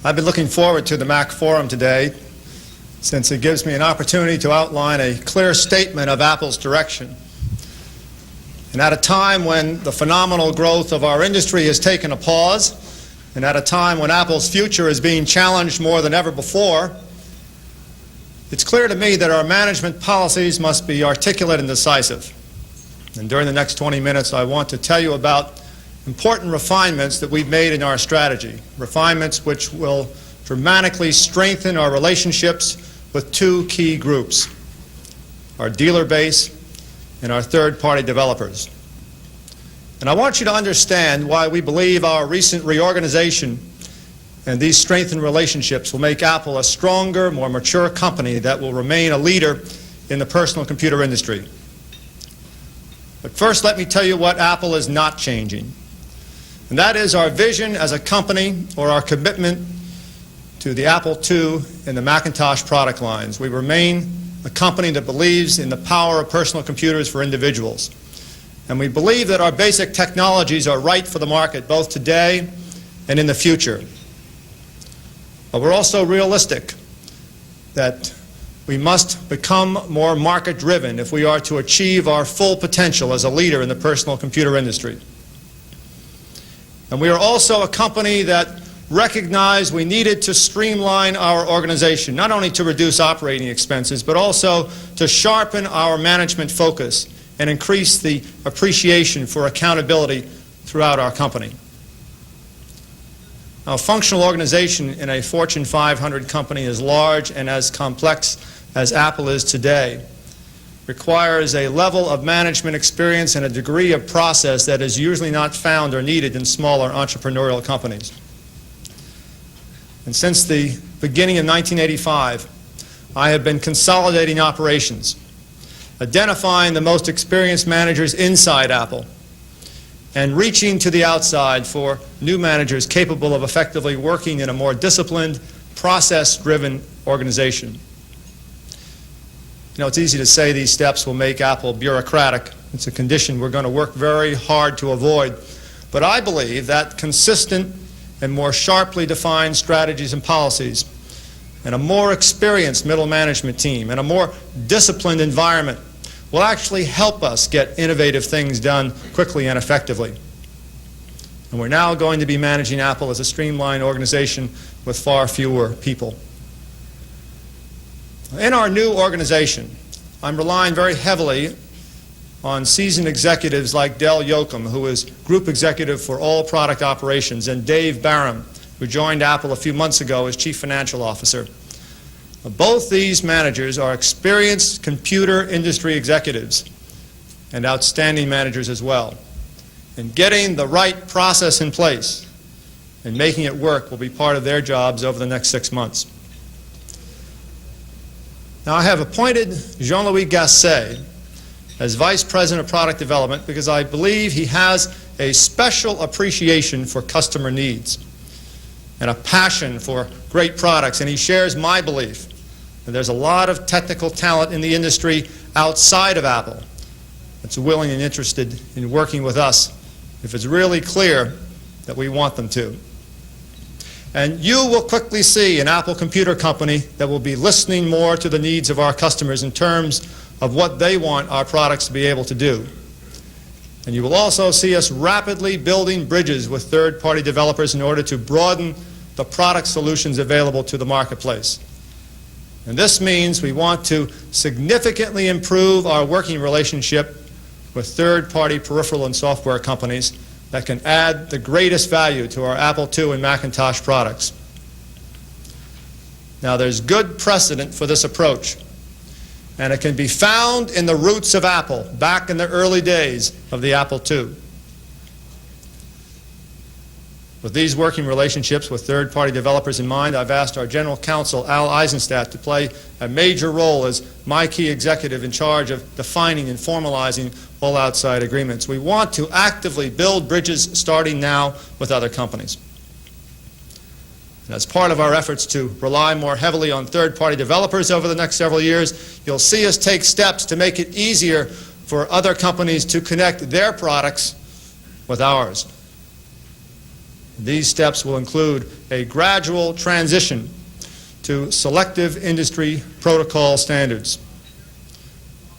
I've been looking forward to the MacForum today since it gives me an opportunity to outline a clear statement of Apple's direction. And at a time when the phenomenal growth of our industry has taken a pause, and at a time when Apple's future is being challenged more than ever before, it's clear to me that our management policies must be articulate and decisive. And during the next 20 minutes, I want to tell you about important refinements that we've made in our strategy, refinements which will dramatically strengthen our relationships with two key groups, our dealer base and our third-party developers. And I want you to understand why we believe our recent reorganization and these strengthened relationships will make Apple a stronger, more mature company that will remain a leader in the personal computer industry. But first, let me tell you what Apple is not changing. And that is our vision as a company, or our commitment to the Apple II and the Macintosh product lines. We remain a company that believes in the power of personal computers for individuals. And we believe that our basic technologies are right for the market, both today and in the future. But we're also realistic that we must become more market-driven if we are to achieve our full potential as a leader in the personal computer industry. And we are also a company that recognized we needed to streamline our organization, not only to reduce operating expenses, but also to sharpen our management focus and increase the appreciation for accountability throughout our company. Now, a functional organization in a Fortune 500 company as large and as complex as Apple is today requires a level of management experience and a degree of process that is usually not found or needed in smaller entrepreneurial companies. And since the beginning of 1985, I have been consolidating operations, identifying the most experienced managers inside Apple, and reaching to the outside for new managers capable of effectively working in a more disciplined, process-driven organization. You know, it's easy to say these steps will make Apple bureaucratic. It's a condition we're going to work very hard to avoid. But I believe that consistent and more sharply defined strategies and policies, and a more experienced middle management team, and a more disciplined environment will actually help us get innovative things done quickly and effectively. And we're now going to be managing Apple as a streamlined organization with far fewer people. In our new organization, I'm relying very heavily on seasoned executives like Del Yoakum, who is Group Executive for all product operations, and Dave Barham, who joined Apple a few months ago as Chief Financial Officer. Both these managers are experienced computer industry executives and outstanding managers as well. And getting the right process in place and making it work will be part of their jobs over the next 6 months. Now, I have appointed Jean-Louis Gasset as Vice President of Product Development because I believe he has a special appreciation for customer needs and a passion for great products, and he shares my belief that there's a lot of technical talent in the industry outside of Apple that's willing and interested in working with us if it's really clear that we want them to. And you will quickly see an Apple computer company that will be listening more to the needs of our customers in terms of what they want our products to be able to do. And you will also see us rapidly building bridges with third-party developers in order to broaden the product solutions available to the marketplace. And this means we want to significantly improve our working relationship with third-party peripheral and software companies that can add the greatest value to our Apple II and Macintosh products. Now, there's good precedent for this approach, and it can be found in the roots of Apple back in the early days of the Apple II. With these working relationships with third-party developers in mind, I've asked our General Counsel, Al Eisenstadt, to play a major role as my key executive in charge of defining and formalizing all outside agreements. We want to actively build bridges starting now with other companies. And as part of our efforts to rely more heavily on third-party developers over the next several years, you'll see us take steps to make it easier for other companies to connect their products with ours. These steps will include a gradual transition to selective industry protocol standards,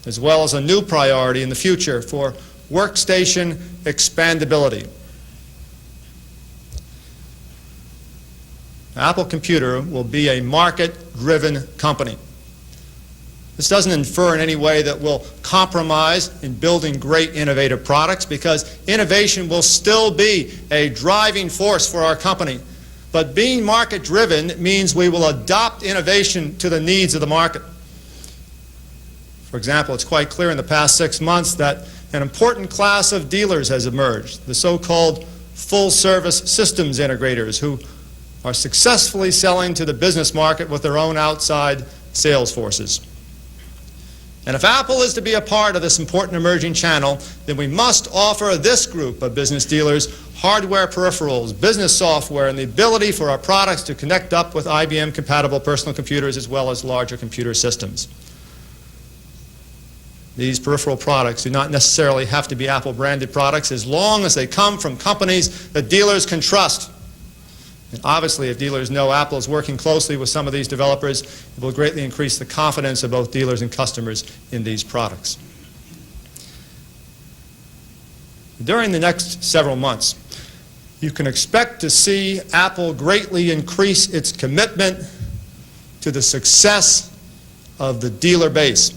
as well as a new priority in the future for workstation expandability. Apple Computer will be a market-driven company. This doesn't infer in any way that we'll compromise in building great innovative products, because innovation will still be a driving force for our company. But being market-driven means we will adopt innovation to the needs of the market. For example, it's quite clear in the past 6 months that an important class of dealers has emerged, the so-called full-service systems integrators, who are successfully selling to the business market with their own outside sales forces. And if Apple is to be a part of this important emerging channel, then we must offer this group of business dealers hardware peripherals, business software, and the ability for our products to connect up with IBM-compatible personal computers as well as larger computer systems. These peripheral products do not necessarily have to be Apple-branded products as long as they come from companies that dealers can trust. And obviously, if dealers know Apple is working closely with some of these developers, it will greatly increase the confidence of both dealers and customers in these products. During the next several months, you can expect to see Apple greatly increase its commitment to the success of the dealer base.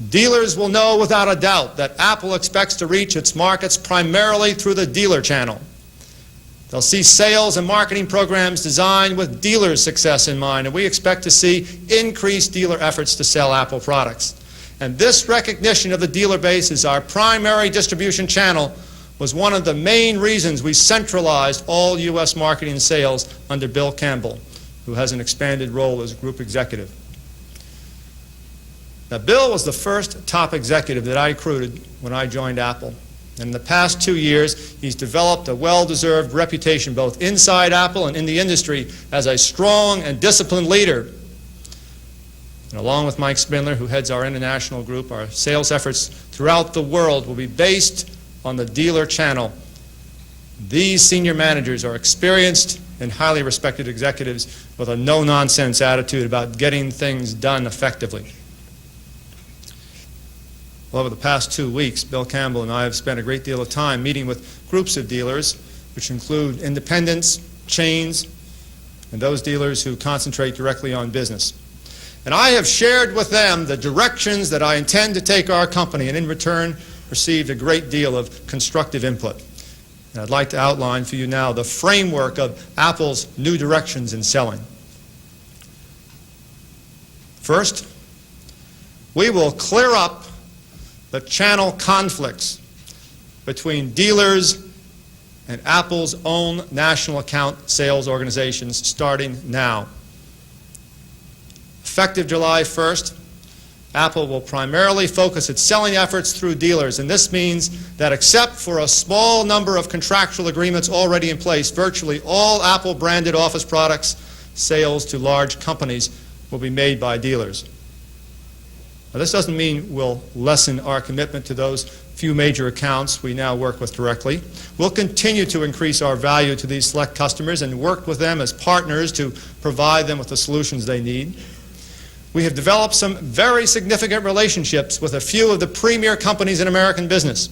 Dealers will know without a doubt that Apple expects to reach its markets primarily through the dealer channel. They'll see sales and marketing programs designed with dealers' success in mind, and we expect to see increased dealer efforts to sell Apple products. And this recognition of the dealer base as our primary distribution channel was one of the main reasons we centralized all U.S. marketing and sales under Bill Campbell, who has an expanded role as group executive. Now, Bill was the first top executive that I recruited when I joined Apple. And in the past 2 years, he's developed a well-deserved reputation both inside Apple and in the industry as a strong and disciplined leader. And along with Mike Spindler, who heads our international group, our sales efforts throughout the world will be based on the dealer channel. These senior managers are experienced and highly respected executives with a no-nonsense attitude about getting things done effectively. Well, over the past 2 weeks, Bill Campbell and I have spent a great deal of time meeting with groups of dealers, which include independents, chains, and those dealers who concentrate directly on business. And I have shared with them the directions that I intend to take our company, and in return received a great deal of constructive input. And I'd like to outline for you now the framework of Apple's new directions in selling. First, we will clear up the channel conflicts between dealers and Apple's own national account sales organizations starting now. Effective July 1st, Apple will primarily focus its selling efforts through dealers, and this means that except for a small number of contractual agreements already in place, virtually all Apple-branded Office products sales to large companies will be made by dealers. Now, this doesn't mean we'll lessen our commitment to those few major accounts we now work with directly. We'll continue to increase our value to these select customers and work with them as partners to provide them with the solutions they need. We have developed some very significant relationships with a few of the premier companies in American business.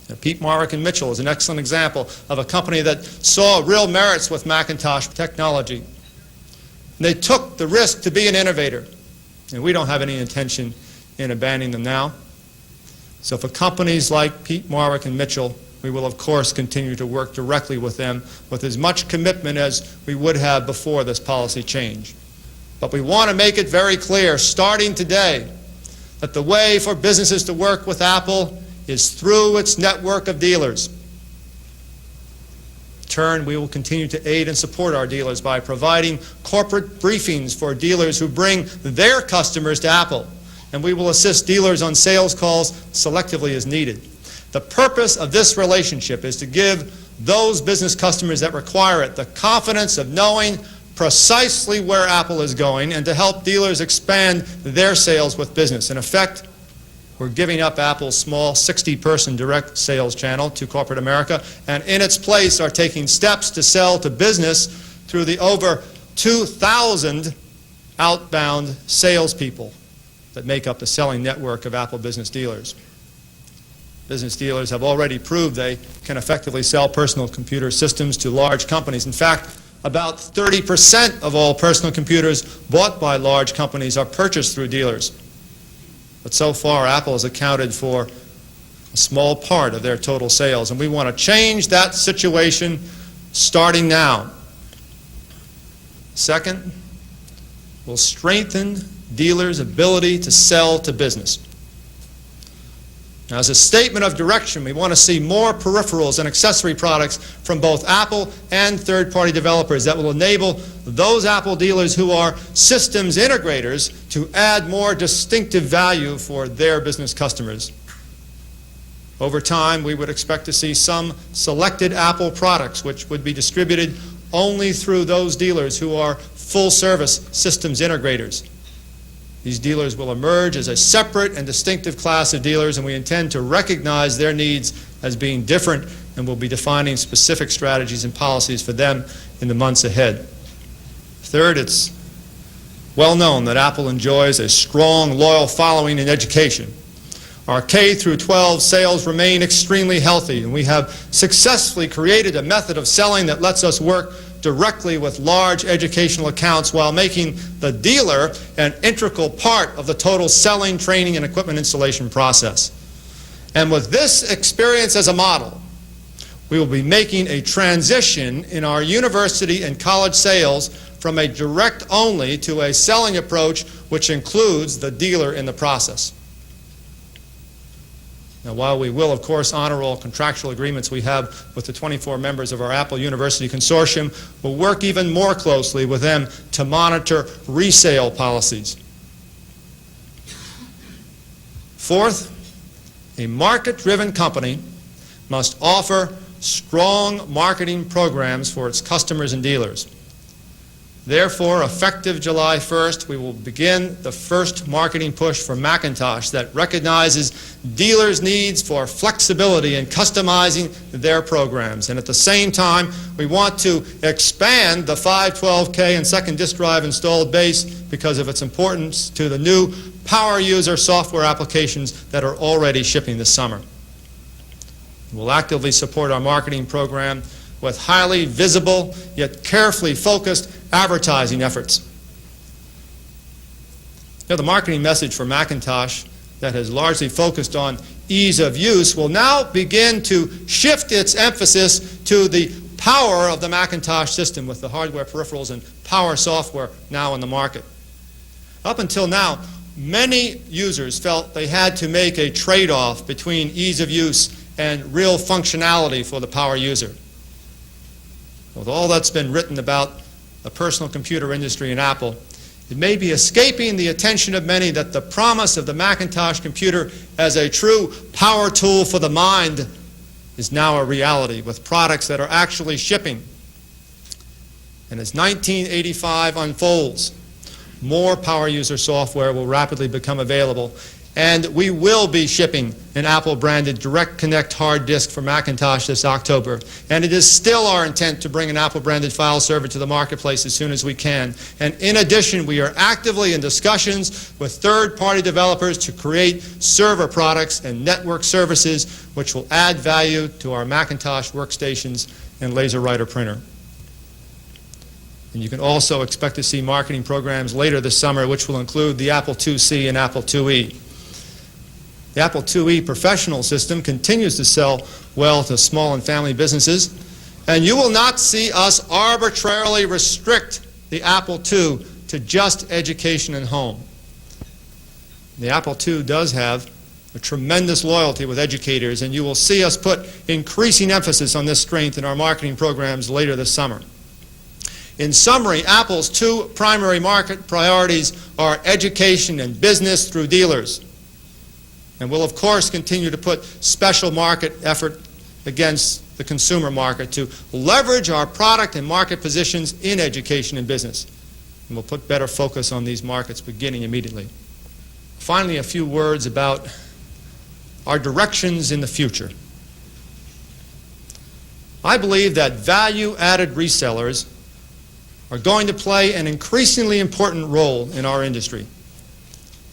Now, Peat, Marwick and Mitchell is an excellent example of a company that saw real merits with Macintosh technology. And they took the risk to be an innovator. And we don't have any intention in abandoning them now. So for companies like Peat, Marwick, and Mitchell, we will, of course, continue to work directly with them with as much commitment as we would have before this policy change. But we want to make it very clear, starting today, that the way for businesses to work with Apple is through its network of dealers. In turn, we will continue to aid and support our dealers by providing corporate briefings for dealers who bring their customers to Apple, and we will assist dealers on sales calls selectively as needed. The purpose of this relationship is to give those business customers that require it the confidence of knowing precisely where Apple is going and to help dealers expand their sales with business. In effect, we're giving up Apple's small 60-person direct sales channel to corporate America, and in its place are taking steps to sell to business through the over 2,000 outbound salespeople that make up the selling network of Apple business dealers. Business dealers have already proved they can effectively sell personal computer systems to large companies. In fact, about 30% of all personal computers bought by large companies are purchased through dealers. But so far, Apple has accounted for a small part of their total sales, and we want to change that situation starting now. Second, we'll strengthen dealers' ability to sell to business. Now, as a statement of direction, we want to see more peripherals and accessory products from both Apple and third-party developers that will enable those Apple dealers who are systems integrators to add more distinctive value for their business customers. Over time, we would expect to see some selected Apple products which would be distributed only through those dealers who are full-service systems integrators. These dealers will emerge as a separate and distinctive class of dealers, and we intend to recognize their needs as being different, and we'll be defining specific strategies and policies for them in the months ahead. Third, it's well known that Apple enjoys a strong, loyal following in education. Our K through 12 sales remain extremely healthy, and we have successfully created a method of selling that lets us work directly with large educational accounts while making the dealer an integral part of the total selling, training, and equipment installation process. And with this experience as a model, we will be making a transition in our university and college sales from a direct-only to a selling approach which includes the dealer in the process. Now, while we will, of course, honor all contractual agreements we have with the 24 members of our Apple University Consortium, we'll work even more closely with them to monitor resale policies. Fourth, a market-driven company must offer strong marketing programs for its customers and dealers. Therefore, effective July 1st, we will begin the first marketing push for Macintosh that recognizes dealers' needs for flexibility in customizing their programs. And at the same time, we want to expand the 512K and second disk drive installed base because of its importance to the new power user software applications that are already shipping this summer. We'll actively support our marketing program with highly visible yet carefully focused advertising efforts. Now, the marketing message for Macintosh that has largely focused on ease of use will now begin to shift its emphasis to the power of the Macintosh system with the hardware peripherals and power software now in the market. Up until now, many users felt they had to make a trade-off between ease of use and real functionality for the power user. With all that's been written about the personal computer industry and Apple, it may be escaping the attention of many that the promise of the Macintosh computer as a true power tool for the mind is now a reality with products that are actually shipping. And as 1985 unfolds, more power user software will rapidly become available, and we will be shipping an Apple-branded Direct Connect hard disk for Macintosh this October. And it is still our intent to bring an Apple-branded file server to the marketplace as soon as we can. And in addition, we are actively in discussions with third-party developers to create server products and network services which will add value to our Macintosh workstations and LaserWriter printer. And you can also expect to see marketing programs later this summer which will include the Apple IIc and Apple IIe. The Apple IIe professional system continues to sell well to small and family businesses, and you will not see us arbitrarily restrict the Apple II to just education and home. The Apple II does have a tremendous loyalty with educators, and you will see us put increasing emphasis on this strength in our marketing programs later this summer. In summary, Apple's two primary market priorities are education and business through dealers. And we'll, of course, continue to put special market effort against the consumer market to leverage our product and market positions in education and business. And we'll put better focus on these markets beginning immediately. Finally, a few words about our directions in the future. I believe that value-added resellers are going to play an increasingly important role in our industry.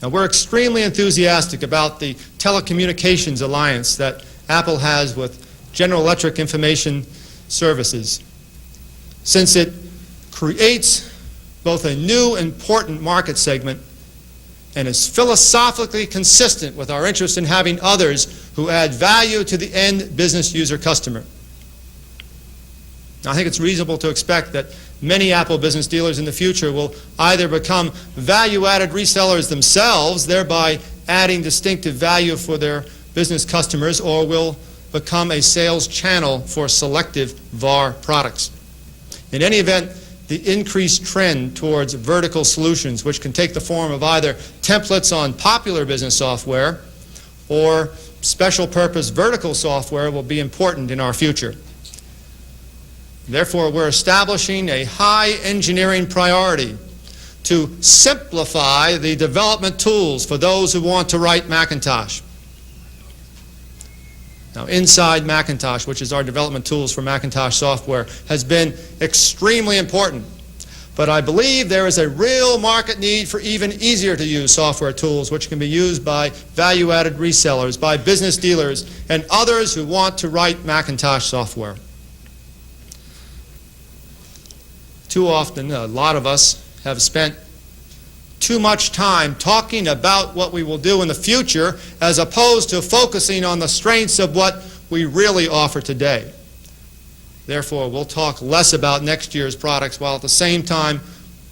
Now, we're extremely enthusiastic about the telecommunications alliance that Apple has with General Electric Information Services, since it creates both a new important market segment and is philosophically consistent with our interest in having others who add value to the end business user customer. Now, I think it's reasonable to expect that many Apple business dealers in the future will either become value-added resellers themselves, thereby adding distinctive value for their business customers, or will become a sales channel for selective VAR products. In any event, the increased trend towards vertical solutions, which can take the form of either templates on popular business software or special purpose vertical software, will be important in our future. Therefore, we're establishing a high engineering priority to simplify the development tools for those who want to write Macintosh. Now, inside Macintosh, which is our development tools for Macintosh software, has been extremely important. But I believe there is a real market need for even easier to use software tools which can be used by value-added resellers, by business dealers, and others who want to write Macintosh software. Too often, a lot of us have spent too much time talking about what we will do in the future as opposed to focusing on the strengths of what we really offer today. Therefore, we'll talk less about next year's products, while at the same time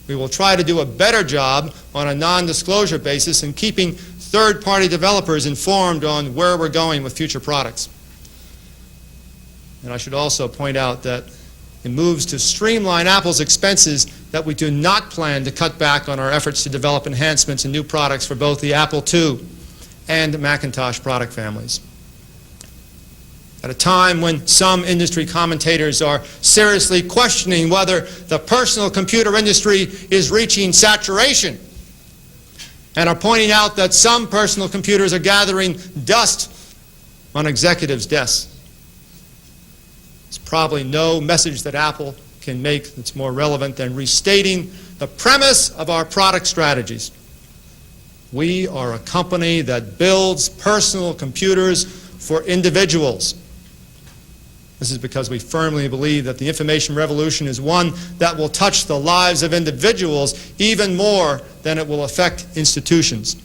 we will try to do a better job on a non-disclosure basis in keeping third-party developers informed on where we're going with future products. And I should also point out that it moves to streamline Apple's expenses that we do not plan to cut back on our efforts to develop enhancements and new products for both the Apple II and the Macintosh product families. At a time when some industry commentators are seriously questioning whether the personal computer industry is reaching saturation, and are pointing out that some personal computers are gathering dust on executives' desks, there's probably no message that Apple can make that's more relevant than restating the premise of our product strategies. We are a company that builds personal computers for individuals. This is because we firmly believe that the information revolution is one that will touch the lives of individuals even more than it will affect institutions.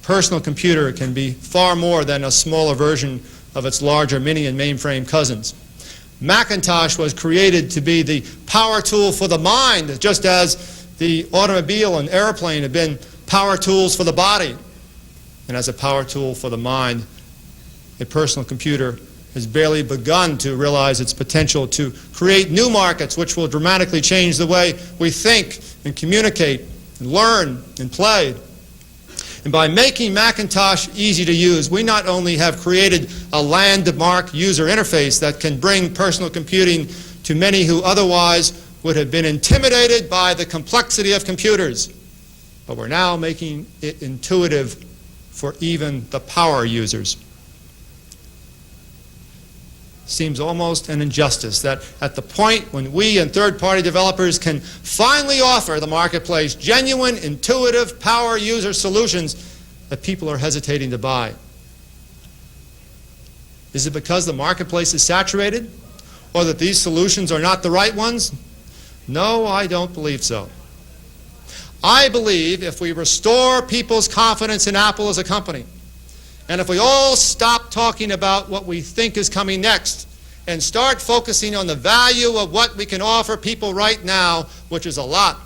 A personal computer can be far more than a smaller version of its larger mini and mainframe cousins. Macintosh was created to be the power tool for the mind, just as the automobile and airplane have been power tools for the body. And as a power tool for the mind, a personal computer has barely begun to realize its potential to create new markets which will dramatically change the way we think and communicate and learn and play. And by making Macintosh easy to use, we not only have created a landmark user interface that can bring personal computing to many who otherwise would have been intimidated by the complexity of computers, but we're now making it intuitive for even the power users. Seems almost an injustice that at the point when we and third-party developers can finally offer the marketplace genuine, intuitive power user solutions, that people are hesitating to buy. Is it because the marketplace is saturated, or that these solutions are not the right ones? No, I don't believe so. I believe if we restore people's confidence in Apple as a company, and if we all stop talking about what we think is coming next and start focusing on the value of what we can offer people right now, which is a lot,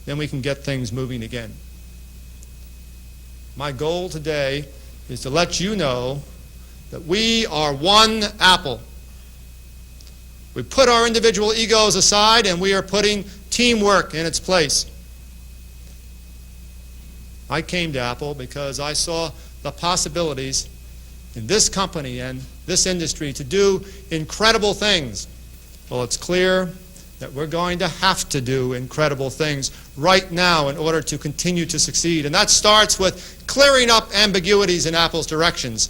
then we can get things moving again. My goal today is to let you know that we are one Apple. We put our individual egos aside and we are putting teamwork in its place. I came to Apple because I saw the possibilities in this company and this industry to do incredible things. Well, it's clear that we're going to have to do incredible things right now in order to continue to succeed. And that starts with clearing up ambiguities in Apple's directions,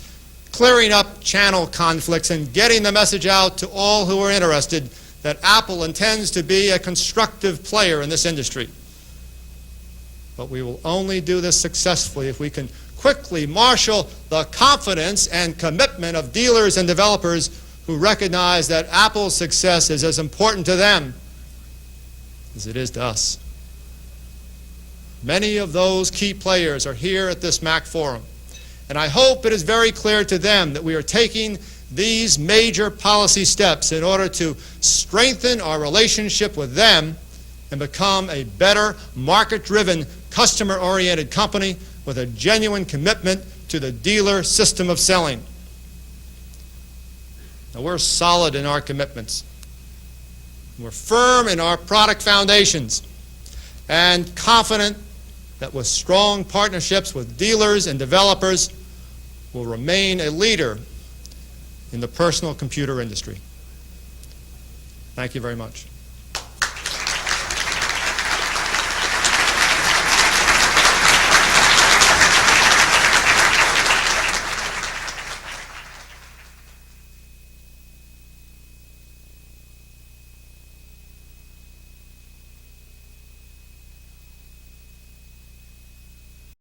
clearing up channel conflicts, and getting the message out to all who are interested that Apple intends to be a constructive player in this industry. But we will only do this successfully if we can quickly marshal the confidence and commitment of dealers and developers who recognize that Apple's success is as important to them as it is to us. Many of those key players are here at this MacForum, and I hope it is very clear to them that we are taking these major policy steps in order to strengthen our relationship with them and become a better, market-driven, customer-oriented company with a genuine commitment to the dealer system of selling. Now, we're solid in our commitments. We're firm in our product foundations and confident that with strong partnerships with dealers and developers, we'll remain a leader in the personal computer industry. Thank you very much.